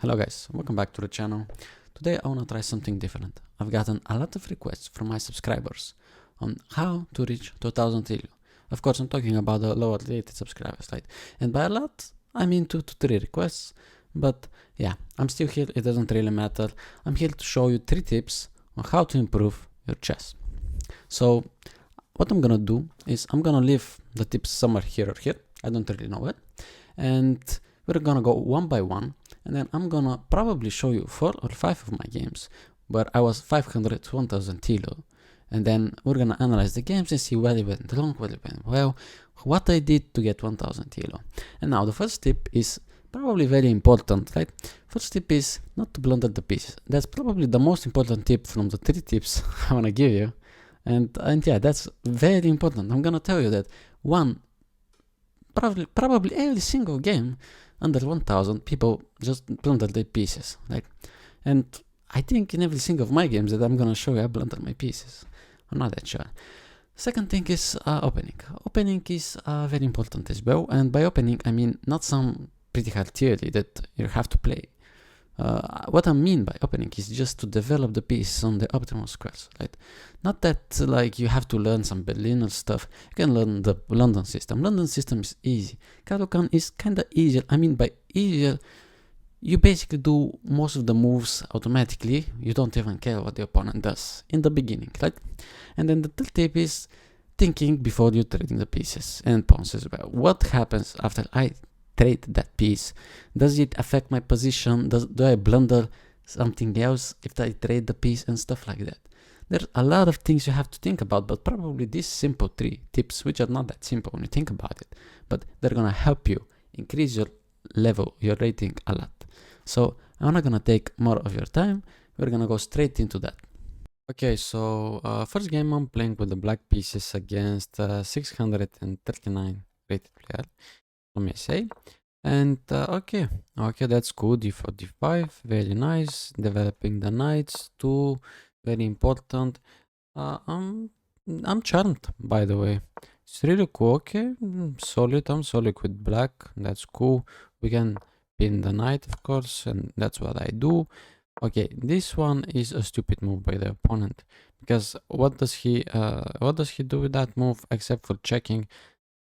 Hello guys, welcome back to the channel. Today I want to try something different. I've gotten a lot of requests from my subscribers on how to reach 2000 Elo. Of course I'm talking about the lower rated subscribers, right? And by a lot, I mean 2 to 3 requests. But yeah, I'm still here, it doesn't really matter. I'm here to show you 3 tips on how to improve your chess. So what I'm gonna do is I'm gonna leave the tips somewhere here or here. I don't really know it. And we're gonna go one by one, and then I'm gonna probably show you 4 or 5 of my games where I was 500 to 1000 Elo, and then we're gonna analyze the games and see where it went wrong, where it went well, what I did to get 1000 Elo. And now the first tip is probably very important, right? First tip is not to blunder the pieces. That's probably the most important tip from the 3 tips I wanna give you. And yeah, that's very important. I'm gonna tell you that probably every single game under 1000 people just blunder their pieces, right? And I think in every single of my games that I'm gonna show you I blunder my pieces. I'm not that sure. Second thing is opening. Opening is very important as well, and by opening I mean not some pretty hard theory that you have to play. What I mean by opening is just to develop the pieces on the optimal squares, right? Not that like you have to learn some Berliner stuff. You can learn the London system. London system is easy. Caro-Kann is kinda easier. I mean by easier, you basically do most of the moves automatically. You don't even care what the opponent does in the beginning, right? And then the third tip is thinking before you trading the pieces and pawns as well. What happens after I trade that piece? Does it affect my position? Do I blunder something else if I trade the piece and stuff like that? There's a lot of things you have to think about, but probably these simple 3 tips, which are not that simple when you think about it, but they're gonna help you increase your level, your rating a lot. So I'm not gonna take more of your time. We're gonna go straight into that. Okay, so first game I'm playing with the black pieces against 639 rated player, let me say. And okay, that's good. D4, D5, very nice. Developing the knights too, very important. I'm charmed, by the way. It's really cool. Okay, solid. I'm solid with black. That's cool. We can pin the knight, of course, and that's what I do. Okay, this one is a stupid move by the opponent, because what does he do with that move except for checking?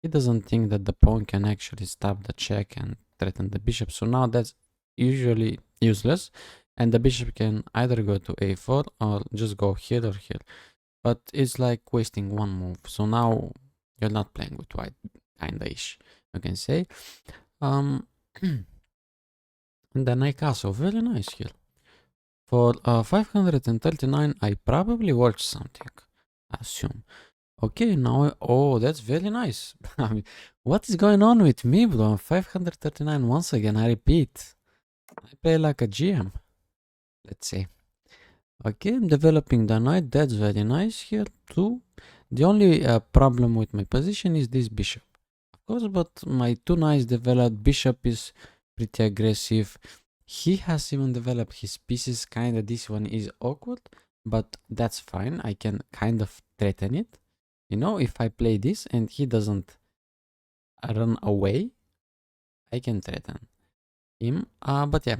He doesn't think that the pawn can actually stop the check and threaten the bishop. So now that's usually useless, and the bishop can either go to a4 or just go here or here. But it's like wasting one move. So now you're not playing with white, kinda-ish, you can say. And then I castle, very nice here. For 539, I probably watched something, I assume. Okay, now, oh, that's very nice. I mean, what is going on with me, bro? 539 once again, I repeat. I play like a GM, let's say. Okay, I'm developing the knight, that's very nice here too. The only problem with my position is this bishop. Of course, but my 2 knights developed bishop is pretty aggressive. He has even developed his pieces, kinda. This one is awkward, but that's fine. I can kind of threaten it. You know, if I play this and he doesn't run away, I can threaten him. But yeah,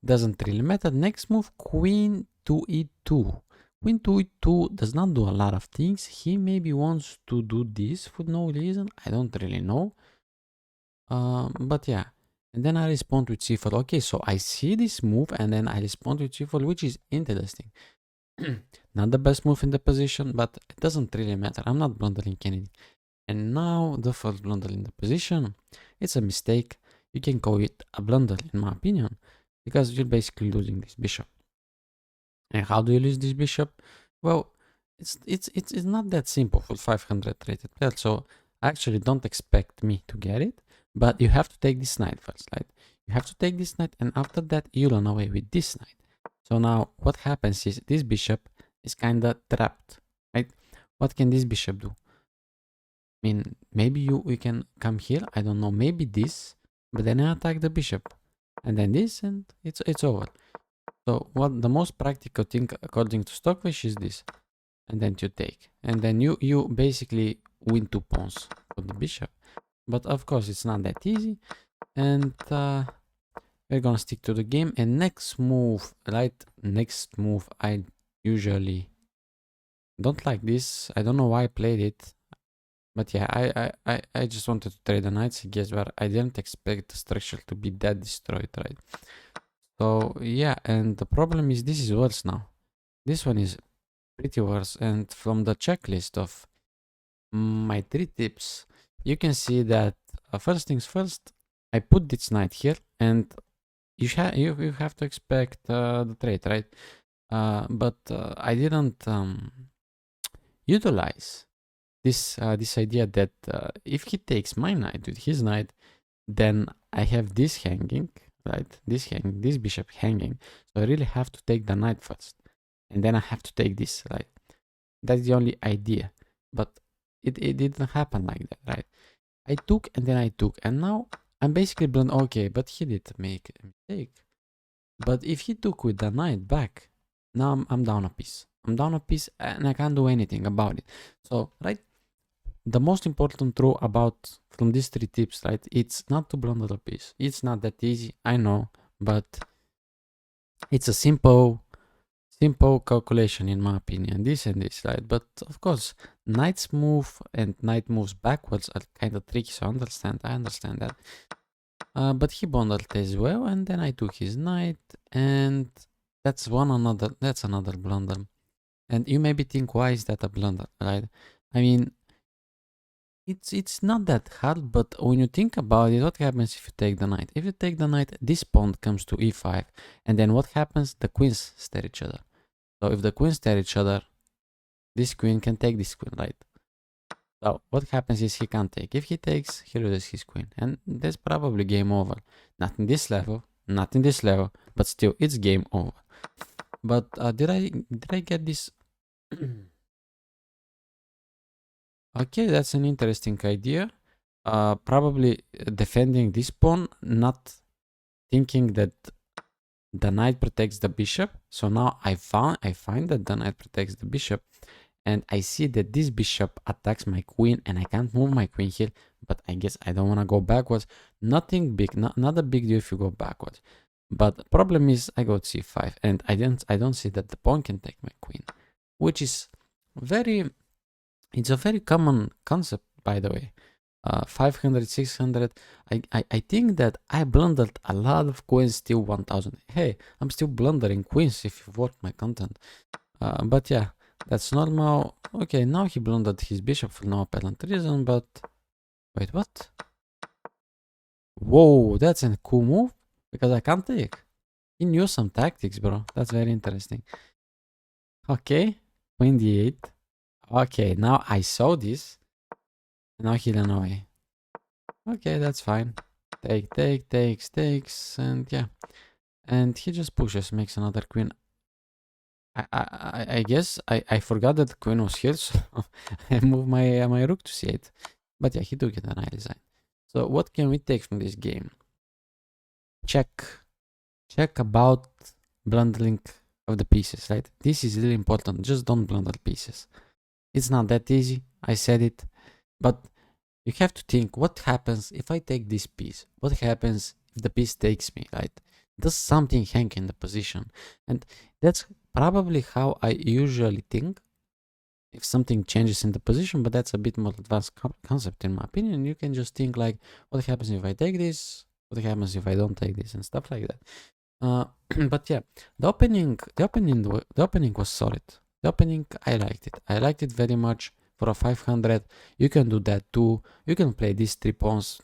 doesn't really matter. Next move, queen to e2. Queen to e2 does not do a lot of things. He maybe wants to do this for no reason. I don't really know. But yeah. And then I respond with c4. Okay, so I see this move and then I respond with c4, which is interesting. Not the best move in the position, but it doesn't really matter. I'm not blundering anything. And now the first blunder in the position. It's a mistake. You can call it a blunder in my opinion, because you're basically losing this bishop. And how do you lose this bishop? Well, it's not that simple for 500 rated player, so actually don't expect me to get it, but you have to take this knight first, right? You have to take this knight, and after that you run away with this knight. So now what happens is this bishop is kinda trapped, right? What can this bishop do? I mean, maybe we can come here, I don't know, maybe this, but then I attack the bishop, and then this, and it's over. So what the most practical thing according to Stockfish is this, and then you take, and then you basically win 2 pawns for the bishop. But of course it's not that easy, and We're gonna stick to the game, and next move, I usually don't like this. I don't know why I played it, but yeah, I just wanted to trade the knights, I guess, but I didn't expect the structure to be that destroyed, right? So yeah, and the problem is this is worse now. This one is pretty worse, and from the checklist of my 3 tips, you can see that first things first, I put this knight here, and you have to expect the trade, right? But I didn't utilize this idea that if he takes my knight with his knight, then I have this hanging, right? This bishop hanging. So I really have to take the knight first, and then I have to take this, right? That's the only idea, but it didn't happen like that, right? I took and then I took, and now I'm basically blind. Okay, but he did make a mistake. But if he took with the knight back, now I'm down a piece. I'm down a piece and I can't do anything about it. So, right, the most important rule about from these 3 tips, right, it's not to blunder the piece. It's not that easy, I know, but it's a simple calculation in my opinion, this and this, right? But of course, knight's move and knight moves backwards are kind of tricky, so I understand that. But he bundled as well, and then I took his knight, and that's another blunder. And you maybe think, why is that a blunder, right? I mean, it's not that hard, but when you think about it, what happens if you take the knight? If you take the knight, this pawn comes to e5, and then what happens? The queens stare each other. So if the queens stare each other, this queen can take this queen, right? So what happens is he can't take. If he takes, he loses his queen, and that's probably game over. Not in this level, but still, it's game over. But did I get this? Okay, that's an interesting idea. Probably defending this pawn, not thinking that the knight protects the bishop. So now I find that the knight protects the bishop, and I see that this bishop attacks my queen, and I can't move my queen here. But I guess I don't want to go backwards. Nothing big, not a big deal if you go backwards. But the problem is I go c5, and I don't see that the pawn can take my queen, which is it's a very common concept, by the way. 500, 600. I think that I blundered a lot of queens, still 1000. Hey, I'm still blundering queens if you've watched my content. But yeah, that's normal. Okay, now he blundered his bishop for no apparent reason, but wait, what? Whoa, that's a cool move because I can't take. He knew some tactics, bro. That's very interesting. Okay, queen d8. Okay, now I saw this. Now he ran away. Okay, that's fine. Takes, and yeah. And he just pushes, makes another queen. I guess I forgot that the queen was here, so I moved my rook to c8. But yeah, he took it and I resigned. So what can we take from this game? Check about blundering of the pieces, right? This is really important. Just don't blunder pieces. It's not that easy. I said it, but you have to think, what happens if I take this piece? What happens if the piece takes me, right? Does something hang in the position? And that's probably how I usually think if something changes in the position, but that's a bit more advanced concept in my opinion. You can just think like, what happens if I take this? What happens if I don't take this? And stuff like that. But yeah, the opening was solid. The opening, I liked it. I liked it very much. For a 500, you can do that too. You can play this 3 pawns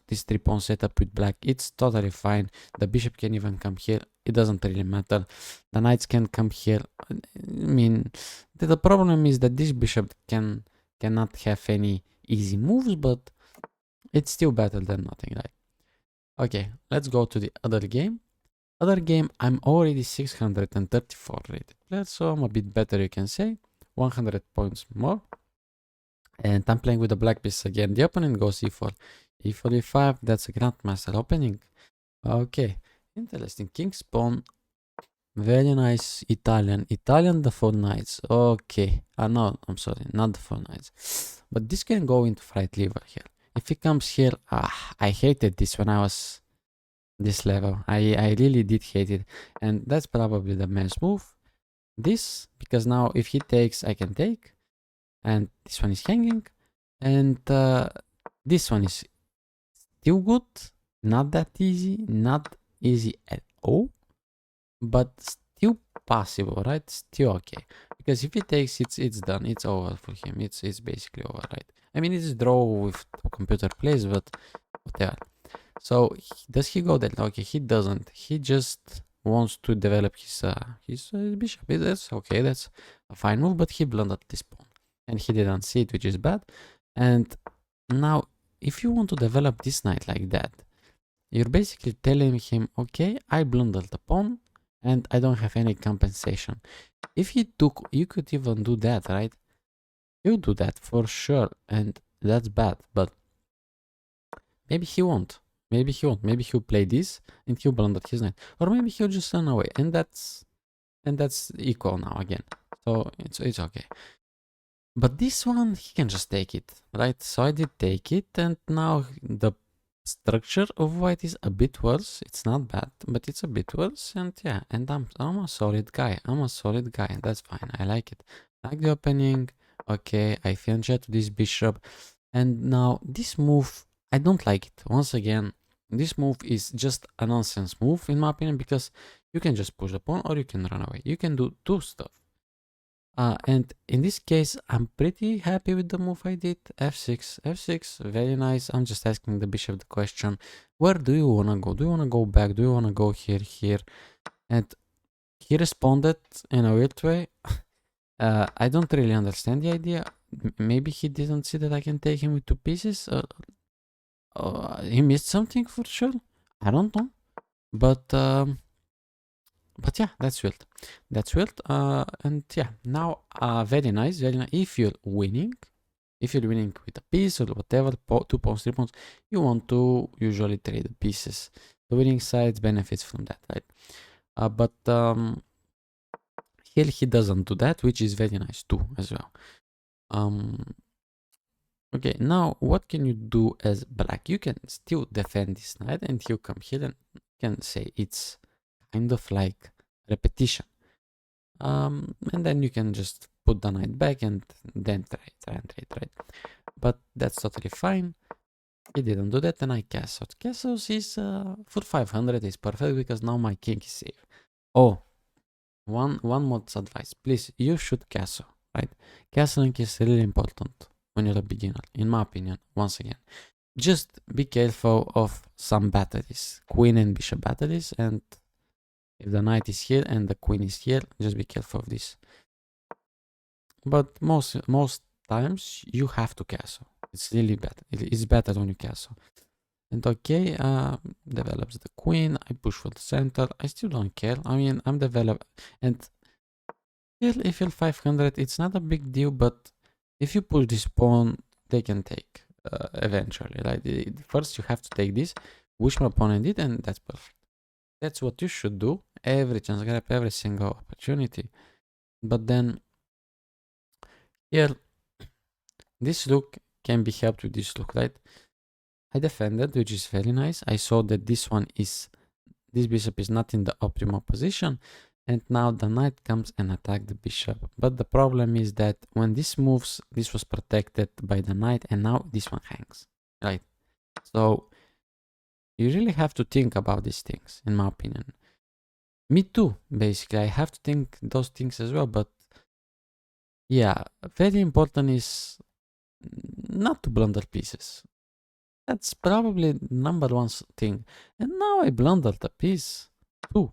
setup with black. It's totally fine. The bishop can even come here. It doesn't really matter. The knights can come here. I mean, the problem is that this bishop cannot have any easy moves, but it's still better than nothing, right? Okay, let's go to the other game. I'm already 634 rated player, so I'm a bit better, you can say. 100 points more. And I'm playing with the black piece again. The opponent goes e4. e4, e5, that's a grandmaster opening. Okay, interesting. King's pawn. Very nice Italian. The 4 knights. Okay. No, I'm sorry, not the 4 knights. But this can go into right lever here. If he comes here, I hated this when I was this level. I really did hate it, and that's probably the best move. This, because now if he takes, I can take, and this one is hanging, and this one is still good, not that easy, not easy at all, but still possible, right? Still okay. Because if he takes, it's done, it's over for him. It's basically over, right? I mean, it's draw with computer plays, but whatever. So does he go that? Okay, he doesn't. He just wants to develop his bishop. That's okay. That's a fine move, but he blundered this pawn, and he didn't see it, which is bad. And now, if you want to develop this knight like that, you're basically telling him, okay, I blundered the pawn, and I don't have any compensation. If he took, you could even do that, right? You do that for sure, and that's bad. But maybe he won't. Maybe he won't. Maybe he'll play this and he'll blunder his knight, or maybe he'll just run away, and that's equal now again. So it's okay. But this one he can just take it, right? So I did take it, and now the structure of white is a bit worse. It's not bad, but it's a bit worse, and yeah. And I'm a solid guy. I'm a solid guy. That's fine. I like it. Like the opening. Okay, I fianchet to this bishop, and now this move, I don't like it. Once again, this move is just a nonsense move in my opinion, because you can just push the pawn or you can run away. You can do two stuff. And in this case, I'm pretty happy with the move I did. F6, F6, very nice. I'm just asking the bishop the question, where do you want to go? Do you want to go back? Do you want to go here, here? And he responded in a weird way. I don't really understand the idea. Maybe he didn't see that I can take him with two pieces. He missed something for sure. I don't know. But yeah, that's weird. That's weird. And yeah, now very nice, very nice. If you're winning with a piece or whatever, 2 pawns, 3 pawns, you want to usually trade the pieces. The winning side benefits from that, right? But here he doesn't do that, which is very nice too as well. Okay, now what can you do as black? You can still defend this knight, and he'll come here and can say it's kind of like repetition. And then you can just put the knight back and then try, right? But that's totally fine. He didn't do that, and I castled. Castles is for 500 is perfect because now my king is safe. Oh, one more advice, please. You should castle, right? Castling is really important when you're a beginner, in my opinion. Once again, just be careful of some batteries, queen and bishop batteries, and if the knight is here and the queen is here, just be careful of this. But most times you have to castle. It's really bad. It's better when you castle. And okay, develops the queen. I push for the center. I still don't care. I mean, I'm developing. And if you're 500, it's not a big deal. But if you push this pawn, they can take eventually. Right? First, you have to take this, which my opponent did, and that's perfect. That's what you should do. Every chance, grab every single opportunity. But then here, this look can be helped with this look, right? I defended, which is very nice. I saw that this bishop is not in the optimal position, and now the knight comes and attack the bishop. But the problem is that when this moves, this was protected by the knight, and now this one hangs, right? So you really have to think about these things, in my opinion. Me too, basically. I have to think those things as well, but yeah, very important is not to blunder pieces. That's probably number one thing. And now I blundered a piece too.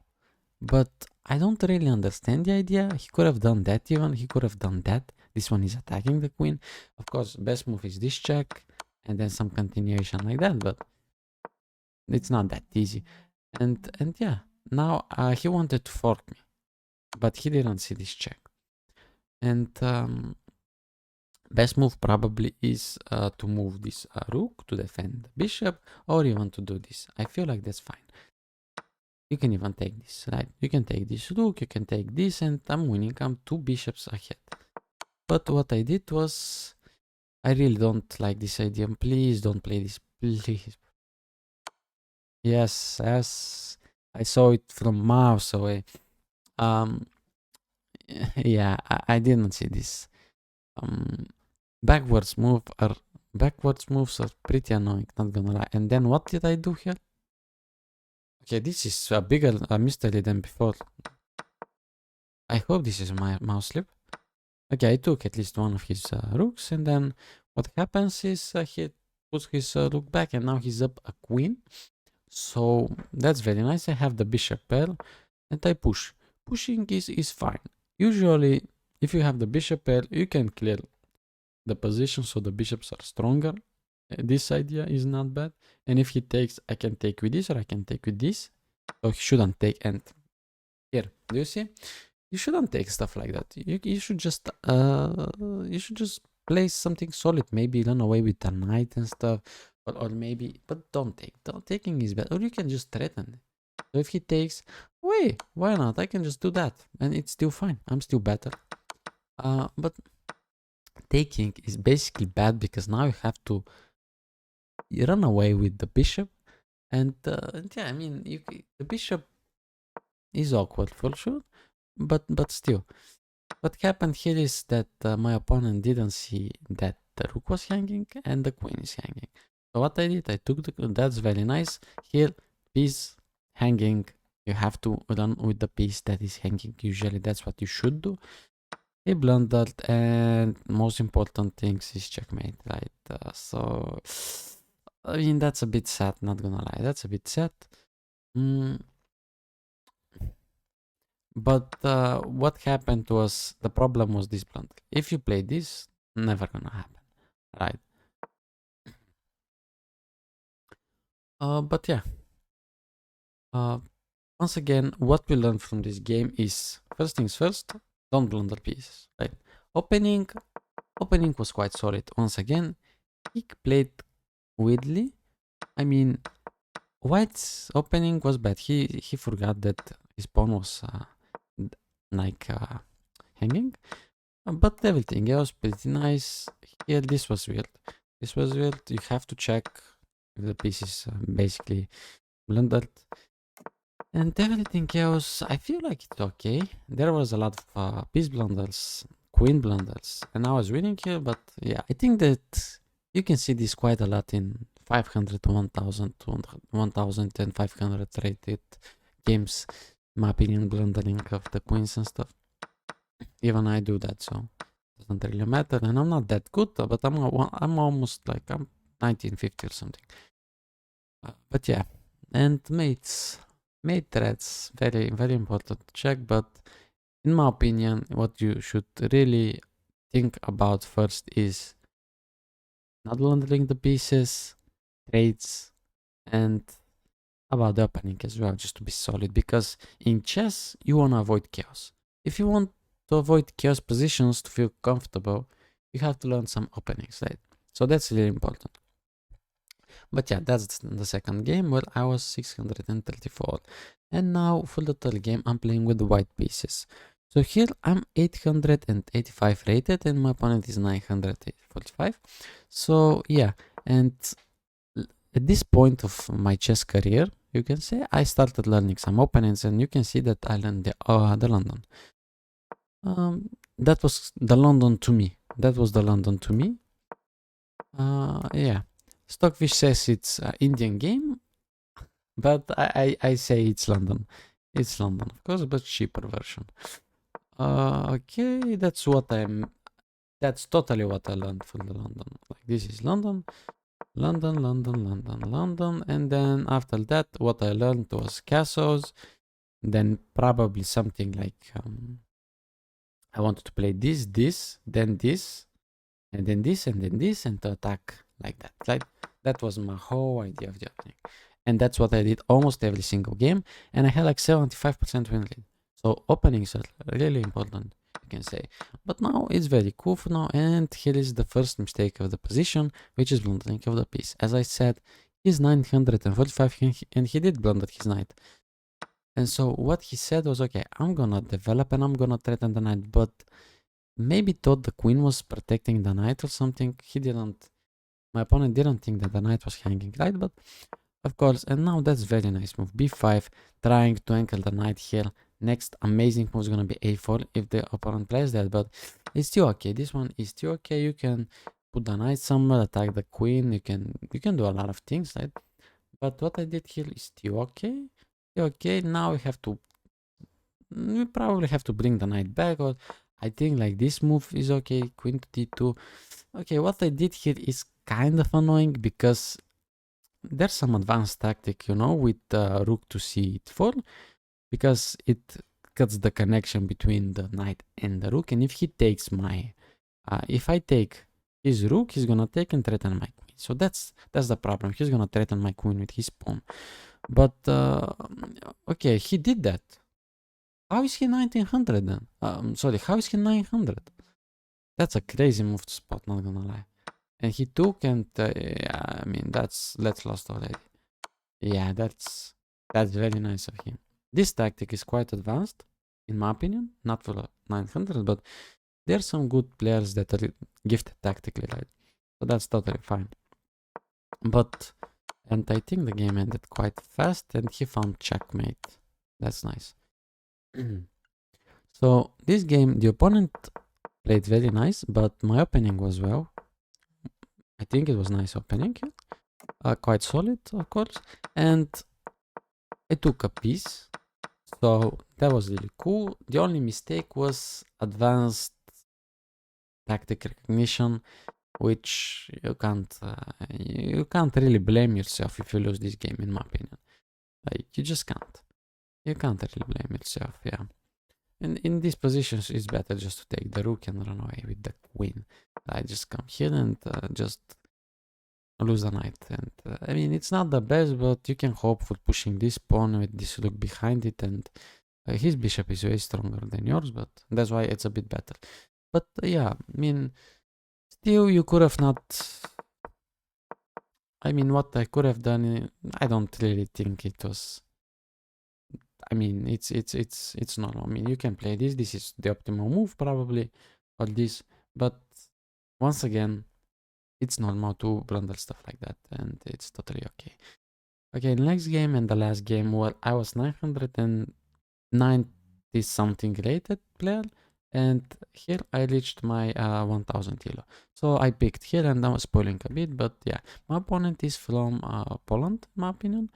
But I don't really understand the idea. He could have done that even. He could have done that. This one is attacking the queen. Of course, best move is this check. And then some continuation like that. But it's not that easy. And yeah, now he wanted to fork me. But he didn't see this check. And best move probably is to move this rook to defend the bishop, or even to do this. I feel like that's fine. You can even take this, right? You can take this rook, you can take this, and I'm winning. I'm 2 bishops ahead. But what I did was, I really don't like this idea. Please don't play this, please. Yes, yes. I saw it from miles away. Um, yeah, I didn't see this. Um, backwards move are backwards moves are pretty annoying, not gonna lie. And then what did I do here? Okay, this is a bigger mystery than before. I hope this is my mouse slip. Okay, I took at least one of his rooks, and then what happens is he puts his rook back, and now he's up a queen. So that's very nice. I have the bishop pair, and I push. Pushing is fine. Usually, if you have the bishop pair, you can clear the position so the bishops are stronger. This idea is not bad. And if he takes, I can take with this, or I can take with this. So he shouldn't take. And here, do you see? You shouldn't take stuff like that. You should just play something solid. Maybe run away with the knight and stuff, or maybe, but don't take. Taking is bad. Or you can just threaten. So if he takes, wait, why not? I can just do that, and it's still fine. I'm still better. But taking is basically bad because now you have to run away with the bishop, and yeah, I mean, the bishop is awkward for sure, but still. What happened here is that my opponent didn't see that the rook was hanging and the queen is hanging. So what I did, I took that's very nice. Here, piece hanging, you have to run with the piece that is hanging. Usually that's what you should do. He blundered, and most important things is checkmate, right? So, I mean, that's a bit sad, not gonna lie. That's a bit sad. But what happened was, the problem was this blunder. If you play this, never gonna happen, right? But yeah. Once again, what we learned from this game is, first things first, don't blunder pieces, right? Opening was quite solid. Once again, he played weirdly. I mean, White's opening was bad. He forgot that his pawn was hanging, but everything else pretty nice. Here, this was weird. This was weird. You have to check if the piece is basically blundered. And everything else, I feel like it's okay. There was a lot of piece blunders, queen blunders, and I was winning here, but yeah, I think that you can see this quite a lot in 500, 1000, 1000 and 500 rated games. In my opinion, blundering of the queens and stuff. Even I do that, so it doesn't really matter. And I'm not that good, but I'm almost like I'm 1950 or something. But yeah, and mates. Mate threads, very, very important to check, but in my opinion, what you should really think about first is not blundering the pieces, trades, and about the opening as well, just to be solid, because in chess, you want to avoid chaos. If you want to avoid chaos positions to feel comfortable, you have to learn some openings, right? So that's really important. But yeah, that's the second game where I was 634. And now for the third game, I'm playing with the white pieces. So here I'm 885 rated and my opponent is 945. So yeah, and at this point of my chess career, you can say I started learning some openings, and you can see that I learned the London. That was the London to me. That was the London to me. Yeah. Stockfish says it's an Indian game, but I say it's London. It's London, of course, but cheaper version. Okay, that's totally what I learned from the London. Like, this is London, London, London, London, London, and then after that, what I learned was castles. Then probably something like I wanted to play this, then this, and then this, and then this, and to attack like that. Like, that was my whole idea of the opening. And that's what I did almost every single game. And I had like 75% win rate. So openings are really important, you can say. But now it's very cool for now. And here is the first mistake of the position, which is blundering of the piece. As I said, he's 945 and he did blunder his knight. And so what he said was, okay, I'm gonna develop and I'm gonna threaten the knight. But maybe thought the queen was protecting the knight or something. My opponent didn't think that the knight was hanging, right? But Of course, and now that's very nice move. b5, trying to angle the knight here. Next amazing move is gonna be a4 if the opponent plays that, but it's still okay. This one is still okay. You can put the knight somewhere, attack the queen. You can do a lot of things, right? But what I did here is still okay. Okay, now we probably have to bring the knight back, or I think like this move is okay. Queen to d2. Okay, what I did here is kind of annoying because there's some advanced tactic, you know, with rook to c4, because it cuts the connection between the knight and the rook. And if he takes my, if I take his rook, he's gonna take and threaten my queen. So that's the problem. He's gonna threaten my queen with his pawn. But okay, he did that. How is he 1900 then? Sorry, how is he 900? That's a crazy move to spot, not gonna lie. And he took, and yeah, I mean, that's lost already. Yeah, that's very nice of him. This tactic is quite advanced, in my opinion. Not for 900, but there are some good players that are gifted tactically, right? So that's totally fine. But, and I think the game ended quite fast, and he found checkmate. That's nice. So this game, the opponent played very nice, but my opening was well. I think it was nice opening, quite solid, of course, and I took a piece, so that was really cool. The only mistake was advanced tactic recognition, which you can't really blame yourself if you lose this game, in my opinion. Like, you just can't. You can't really blame yourself, yeah. And in these positions, it's better just to take the rook and run away with the queen. I just come here and just lose the knight. And I mean, it's not the best, but you can hope for pushing this pawn with this rook behind it. And his bishop is way stronger than yours, but that's why it's a bit better. But yeah, I mean, still you could have not. I mean, what I could have done, I don't really think it was. I mean, it's normal. I mean, you can play this. This is the optimal move probably, or this. But once again, it's normal to blunder stuff like that, and it's totally okay. Okay, next game and the last game. Well, I was 990 something rated player, and here I reached my 1000 elo. So I picked here, and I'm spoiling a bit, but yeah, my opponent is from Poland, in my opinion.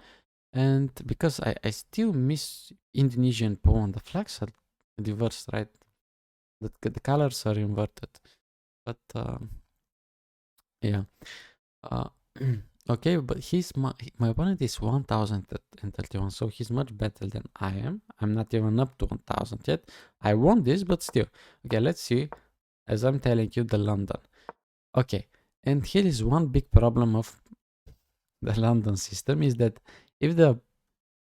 And because I still miss Indonesian pawn, the flags are reversed, right? The colors are inverted. But yeah. Okay, but my opponent is 1031, so he's much better than I am. I'm not even up to 1000 yet. I want this, but still. Okay, let's see. As I'm telling you, the London. Okay, and here is one big problem of the London system is that if the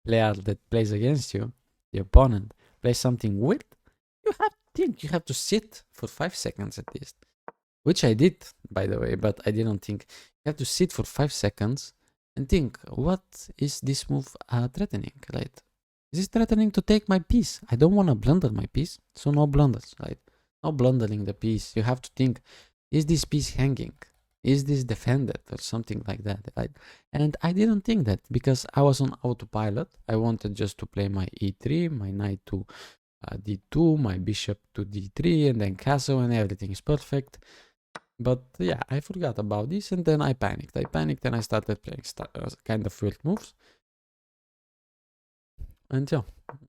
player that plays against you, the opponent, plays something weird, you have to sit for 5 seconds at least. Which I did, by the way, but I didn't think. You have to sit for 5 seconds and think, what is this move threatening, right? Is this threatening to take my piece? I don't want to blunder my piece, so no blunders, right? No blundering the piece. You have to think, is this piece hanging? Is this defended or something like that, right? And I didn't think that because I was on autopilot. I wanted just to play my e3, my knight to d2, my bishop to d3, and then castle, and everything is perfect. But yeah, I forgot about this, and then I panicked. And I started playing kind of weird moves. And yeah,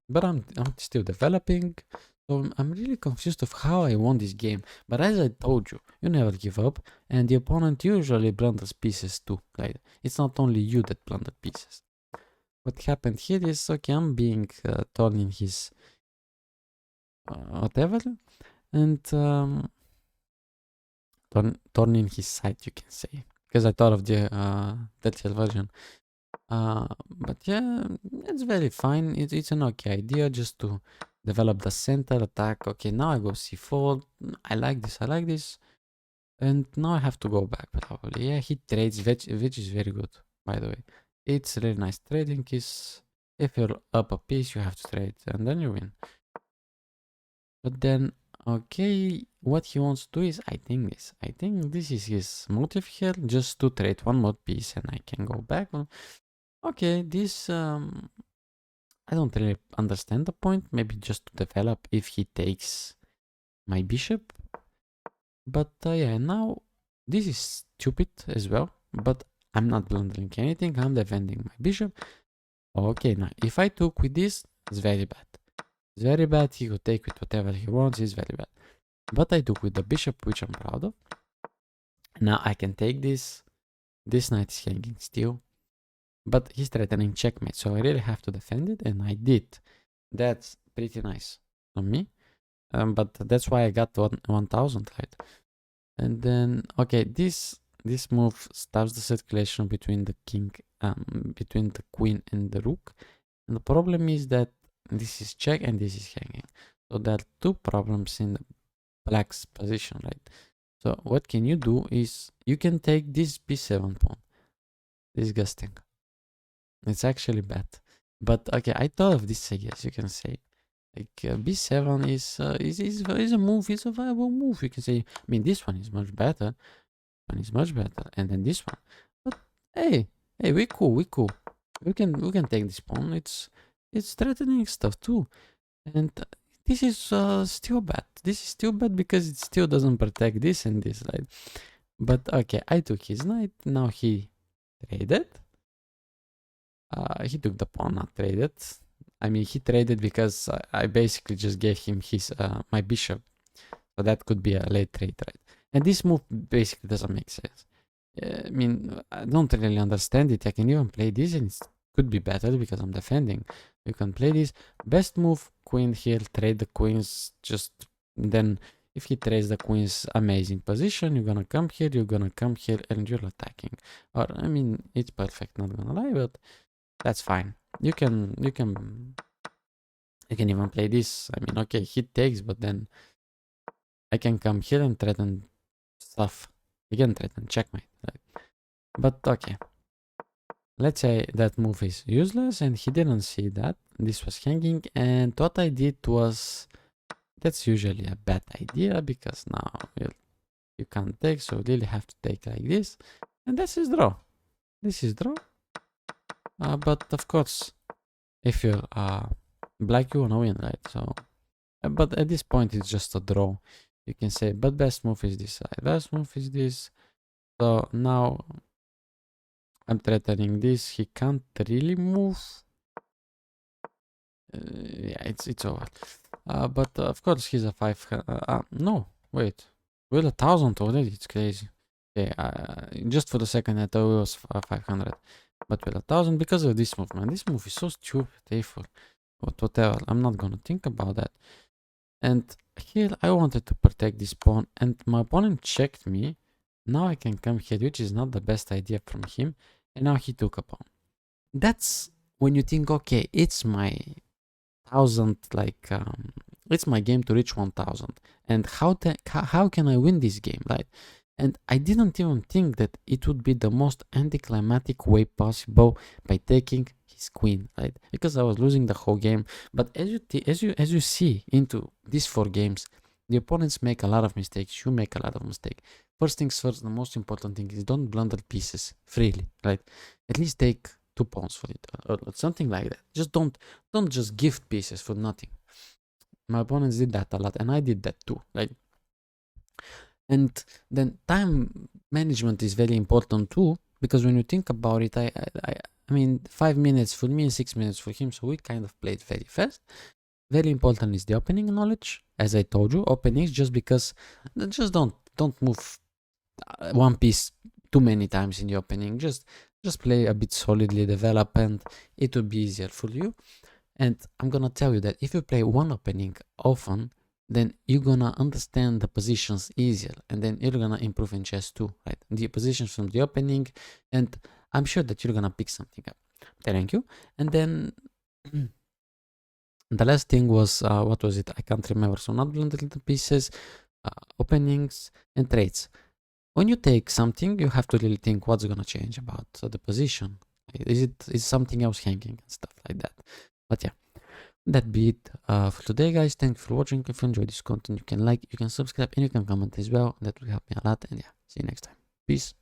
but I'm still developing. So I'm really confused of how I won this game. But as I told you, you never give up, and the opponent usually blunders pieces too. Right? It's not only you that blundered pieces. What happened here is, okay, I'm being torn in his whatever, and torn in his side, you can say, because I thought of the Dead version. But yeah, it's very fine. It's an okay idea just to develop the center attack. Okay, now I go c4. I like this. And now I have to go back probably. Yeah, he trades, which is very good, by the way. It's really nice trading. Is if you're up a piece, you have to trade, and then you win. But then, okay, what he wants to do is, I think this is his motive here, just to trade one more piece, and I can go back. Okay, this I don't really understand the point. Maybe just to develop if he takes my bishop. But yeah, now this is stupid as well. But I'm not blundering anything. I'm defending my bishop. Okay, now if I took with this, it's very bad. It's very bad. He could take with whatever he wants. It's very bad. But I took with the bishop, which I'm proud of. Now I can take this. This knight is hanging still. But he's threatening checkmate. So I really have to defend it. And I did. That's pretty nice on me. But that's why I got 1000, right? And then, okay, this move stops the circulation between the king, between the queen and the rook. And the problem is that this is check and this is hanging. So there are two problems in the black's position, right? So what can you do is you can take this b7 pawn. Disgusting. It's actually bad. But okay, I thought of this, I guess you can say. Like b7 is a move, it's a viable move. You can say, I mean, this one is much better. One is much better, and then this one. But hey, we cool. We can take this pawn. It's threatening stuff too, and this is still bad. This is still bad because it still doesn't protect this and this, right? But okay, I took his knight. Now he traded. He took the pawn, not traded. I mean, he traded because I basically just gave him his my bishop. So that could be a late trade, right? And this move basically doesn't make sense. I mean, I don't really understand it. I can even play this and it could be better because I'm defending. You can play this. Best move, queen here, trade the queens. Just then if he trades the queen's amazing position, you're gonna come here, and you're attacking. Or, I mean, it's perfect, not gonna lie, but that's fine. You can even play this. I mean, okay, he takes, but then I can come here and threaten stuff. You can threaten checkmate, right? But okay. Let's say that move is useless and he didn't see that. This was hanging, and what I did was, that's usually a bad idea because now you can't take, so you really have to take like this. And this is draw. This is draw. But of course, if you're black, you wanna win, right? So, but at this point, it's just a draw. You can say, but best move is this side. Best move is this. So now I'm threatening this. He can't really move. Yeah, it's over. But of course he's a 5. No, wait. We're 1000 already. It's crazy. Okay, just for the second I thought it was 500. But we're 1000 because of this move, man. This move is so stupid, Eiffel. But whatever, I'm not gonna think about that. And here I wanted to protect this pawn, and my opponent checked me. Now I can come here, which is not the best idea from him. And now he took a pawn. That's when you think, okay, it's my 1000, like it's my game to reach 1000, and how can I win this game, right? And I didn't even think that it would be the most anticlimactic way possible by taking his queen, right? Because I was losing the whole game. But as you see into these 4 games, the opponents make a lot of mistakes. You make a lot of mistakes. First things first, the most important thing is don't blunder pieces freely, right? At least take 2 pawns for it or something like that. Just don't just gift pieces for nothing. My opponents did that a lot, and I did that too, right? And then time management is very important too, because when you think about it, I mean, 5 minutes for me and 6 minutes for him, so we kind of played very fast. Very important is the opening knowledge, as I told you. Openings, just because, just don't move one piece too many times in the opening. Just play a bit solidly, develop, and it will be easier for you. And I'm gonna tell you that if you play one opening often, then you're gonna understand the positions easier, and then you're gonna improve in chess too, right? The positions from the opening, and I'm sure that you're gonna pick something up. Thank you. And then the last thing was, what was it? I can't remember. So not blundering the pieces, openings, and trades. When you take something, you have to really think what's gonna change about the position. Is something else hanging and stuff like that. But yeah, that be it for today, guys. Thank you for watching. If you enjoyed this content, you can like, you can subscribe, and you can comment as well. That will help me a lot. And yeah, see you next time. Peace.